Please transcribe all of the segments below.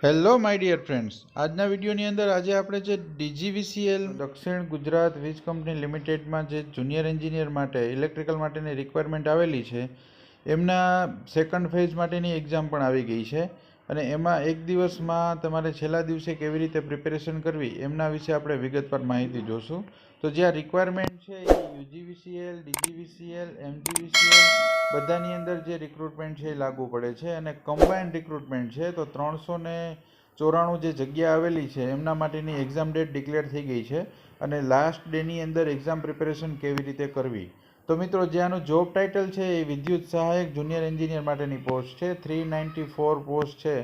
Hello my dear friends, આજના વિડીયોની અંદર આજે આપણે જે ડીજીવીસીએલ દક્ષિણ ગુજરાત વીજ કંપની લિમિટેડમાં જે જુનિયર એન્જિનિયર માટે ઇલેક્ટ્રિકલ માટેની રિક્વાયરમેન્ટ આવેલી છે એમના સેકન્ડ ફેઝ માટેની એક્ઝામ પણ આવી ગઈ છે અને એમાં એક દિવસમાં તમારે છેલ્લા દિવસે કેવી રીતે પ્રિપેરેશન કરવી એમના વિશે આપણે વિગતવાર માહિતી જોશું. તો જે આ રિક્વાયરમેન્ટ છે એ યુજીવીસીએલ, ડીજીવીસીએલ, એમજીવીસીએલ બધાની અંદર જે રિક્રુટમેન્ટ છે એ લાગુ પડે છે અને કમ્બાઇન્ડ રિક્રુટમેન્ટ છે. તો 394 જે જગ્યા આવેલી છે એમના માટેની એક્ઝામ ડેટ ડિક્લેર થઈ ગઈ છે અને લાસ્ટ ડેની અંદર એક્ઝામ પ્રિપેરેશન કેવી રીતે કરવી. તો મિત્રો, જે આનું જોબ ટાઇટલ છે એ વિદ્યુત સહાયક જુનિયર એન્જિનિયર માટેની પોસ્ટ છે. 394 પોસ્ટ છે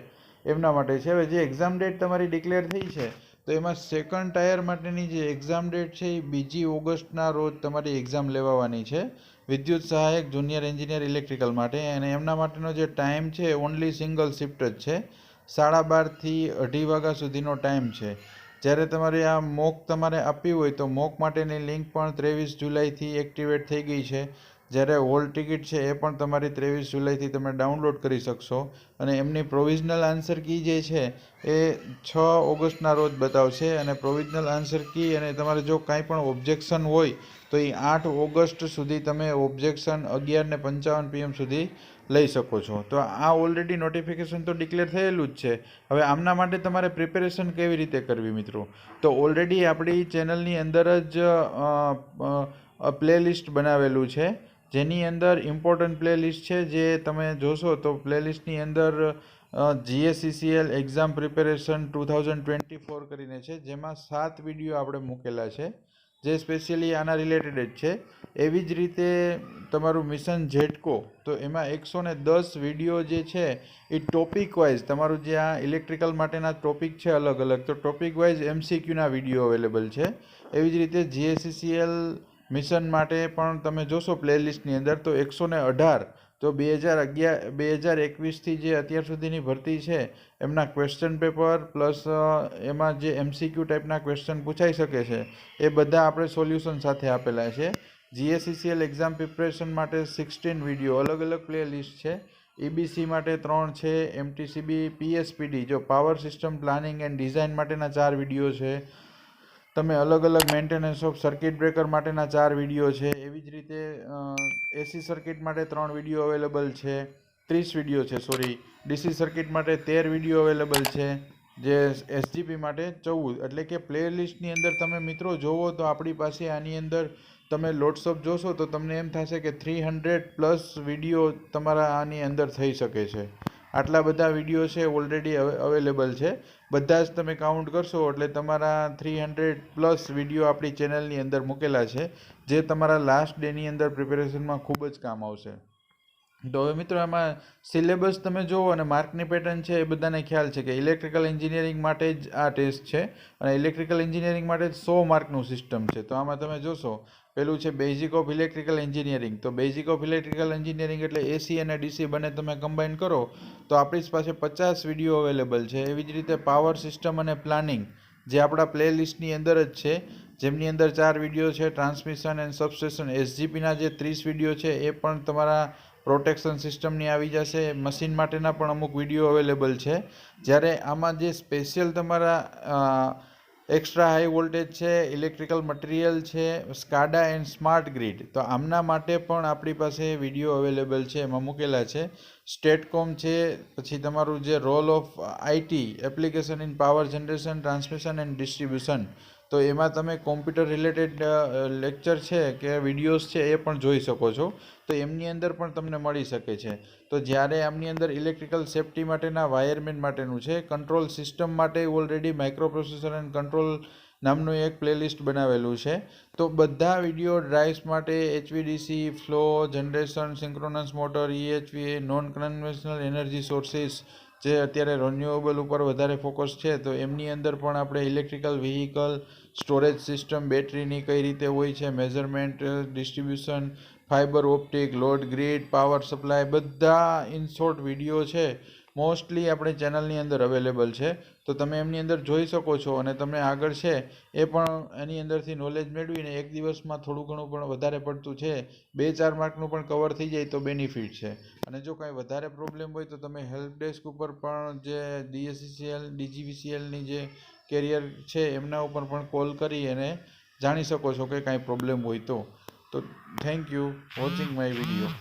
એમના માટે છે. હવે જે એક્ઝામ ડેટ તમારી ડિક્લેર થઈ છે તો એમાં સેકન્ડ ટાયર માટેની જે એક્ઝામ ડેટ છે એ 2 ઓગસ્ટના રોજ તમારી એક્ઝામ લેવાની છે વિદ્યુત સહાયક જુનિયર એન્જિનિયર ઇલેક્ટ્રિકલ માટે. અને એમના માટેનો જે ટાઈમ છે ઓનલી સિંગલ શિફ્ટ જ છે. 12:30 થી 2:30 વાગ્યા સુધીનો ટાઈમ છે. જ્યારે તમારે આ મોક તમારે આપવી હોય તો મોક માટેની લિંક પણ 23 જુલાઈથી એક્ટિવેટ થઈ ગઈ છે. જ્યારે હોલ ટિકિટ છે એ પણ તમારી 23 જુલાઈથી તમે ડાઉનલોડ કરી શકશો અને એમની પ્રોવિઝનલ આન્સર કી જે છે એ 6 ઓગસ્ટના રોજ બતાવશે અને પ્રોવિઝનલ આન્સર કી અને તમારે જો કાંઈ પણ ઓબ્જેક્શન હોય તો એ 8 ઓગસ્ટ સુધી તમે ઓબ્જેક્શન 11:55 PM સુધી લઈ શકો છો. તો આ ઓલરેડી નોટિફિકેશન તો ડિક્લેર થયેલું જ છે. હવે આમના માટે તમારે પ્રિપેરેશન કેવી રીતે કરવી મિત્રો? તો ઓલરેડી આપણી ચેનલની અંદર જ પ્લેલિસ્ટ બનાવેલું છે જેની અંદર ઇમ્પોર્ટન્ટ પ્લેલિસ્ટ છે. જે તમે જોશો તો પ્લેલિસ્ટની અંદર જીએસસીસીએલ એક્ઝામ પ્રિપેરેશન 2024 કરીને છે, જેમાં 7 વિડીયો આપણે મૂકેલા છે જે સ્પેશિયલી આના રિલેટેડ જ છે. એવી જ રીતે તમારું મિશન ઝેટકો, તો એમાં 110 વિડીયો જે છે એ ટોપિક વાઇઝ તમારું જે આ ઇલેક્ટ્રિકલ માટેના ટોપિક છે અલગ અલગ, તો ટોપિક વાઇઝ એમસીક્યુના વિડીયો અવેલેબલ છે. એવી જ રીતે જીએસસીસીએલ મિશન માટે પણ તમે જોશો પ્લેલિસ્ટની અંદર તો 118, તો 2021થી જે અત્યાર સુધીની ભરતી છે એમના ક્વેશ્ચન પેપર પ્લસ એમાં જે એમસીક્યુ ટાઈપના ક્વેશ્ચન પૂછાઈ શકે છે એ બધા આપણે સોલ્યુશન સાથે આપેલા છે. જીએસસીસીએલ એક્ઝામ પ્રિપરેશન માટે 16 વિડીયો અલગ અલગ પ્લેલિસ્ટ છે. ઈબીસી માટે 3 છે, એમટીસીબી પીએસપીડી જો power system planning and design માટેના 4 વિડીયો છે. તમે અલગ અલગ મેન્ટેનન્સ ઓફ સર્કિટ બ્રેકર માટેના 4 વિડીયો છે. એવી જ રીતે એસી સર્કિટ માટે 3 વિડીયો અવેલેબલ છે, 30 વિડીયો છે સોરી. ડીસી સર્કિટ માટે 13 વિડીયો અવેલેબલ છે, જે એસજીપી માટે 14. એટલે કે પ્લેલિસ્ટની અંદર તમે મિત્રો જોવો તો આપણી પાસે આની અંદર તમે લોટ્સઅપ જોશો તો તમને એમ થશે કે 300+ વિડીયો તમારા આની અંદર થઈ શકે છે. આટલા બધા વિડીયો છે ઓલરેડી અવેલેબલ છે. બધા જ તમે કાઉન્ટ કરશો એટલે તમારા 300+ વિડીયો આપણી ચેનલની અંદર મૂકેલા છે જે તમારા લાસ્ટ ડેની અંદર પ્રિપેરેશનમાં ખૂબ જ કામ આવશે. તો હવે મિત્રો, આમાં સિલેબસ તમે જુઓ અને માર્કની પેટર્ન છે એ બધાને ખ્યાલ છે કે ઇલેક્ટ્રિકલ એન્જિનિયરિંગ માટે જ આ ટેસ્ટ છે અને ઇલેક્ટ્રિકલ એન્જિનિયરિંગ માટે 100 માર્કનું સિસ્ટમ છે. તો આમાં તમે જોશો પેલું છે બેઝિક ઓફ ઇલેક્ટ્રિકલ એન્જિનિયરિંગ. તો બેઝિક ઓફ ઇલેક્ટ્રિકલ એન્જિનિયરિંગ એટલે એસી અને ડીસી બંને તમે કમ્બાઈન કરો તો આપણી પાસે 50 વિડીયો અવેલેબલ છે. એવી જ રીતે પાવર સિસ્ટમ અને પ્લાનિંગ જે આપણા પ્લેલિસ્ટની અંદર જ છે, જેમની અંદર 4 વિડીયો છે. ટ્રાન્સમિશન એન્ડ સબસ્ટેશન એસજીપીના જે 30 વિડીયો છે એ પણ તમારા પ્રોટેક્શન સિસ્ટમની આવી જશે. મશીન માટેના પણ અમુક વિડીયો અવેલેબલ છે. જ્યારે આમાં જે સ્પેશિયલ તમારા એક્સ્ટ્રા હાઈ વોલ્ટેજ છે, ઇલેક્ટ્રિકલ મટીરિયલ છે, સ્કાડા એન્ડ સ્માર્ટ ગ્રીડ, તો આમના માટે પણ આપણી પાસે વિડીયો અવેલેબલ છે, એમાં મૂકેલા છે. સ્ટેટકોમ છે, પછી તમારું જે role of IT application in power generation, transmission and distribution, તો એમાં તમે કોમ્પ્યુટર રિલેટેડ લેક્ચર છે કે વિડીયોઝ છે એ પણ જોઈ શકો છો. તો એમની અંદર પણ તમને મળી શકે છે. તો જ્યારે આમની અંદર ઇલેક્ટ્રિકલ સેફ્ટી માટેના વાયરમેન માટેનું છે. કંટ્રોલ સિસ્ટમ માટે already micro processor and control નામનું એક પ્લેલિસ્ટ બનાવેલું છે. તો બધા વિડીયો ડ્રાઇવ્સ માટે HVDC, flow, generation, synchronous motor, ઈએચવી, non conventional energy sources, જે અત્યારે રિન્યુએબલ ઉપર વધારે ફોકસ છે, તો એમની અંદર પણ આપણે ઇલેક્ટ્રિકલ વ્હીકલ, સ્ટોરેજ સિસ્ટમ, બેટરીની કઈ રીતે હોય છે, measurement, distribution, fibre optic, load grid, power supply, બધા ઇન શોર્ટ વિડીયો છે મોસ્ટલી આપણે ચેનલની અંદર અવેલેબલ છે. તો તમે એમની અંદર જોઈ શકો છો અને તમે આગળ છે એ પણ એની અંદરથી નોલેજ મેળવીને એક દિવસમાં થોડું ઘણું પણ વધારે પડતું છે 2-4 માર્કનું પણ કવર થઈ જાય તો બેનિફિટ છે. અને જો કાંઈ વધારે પ્રોબ્લેમ હોય તો તમે હેલ્પ ડેસ્ક ઉપર પણ જે ડીજીવીસીએલની જે કેરિયર છે એમના ઉપર પણ કોલ કરી અને જાણી શકો છો કે કાંઈ પ્રોબ્લેમ હોય તો thank you watching my video.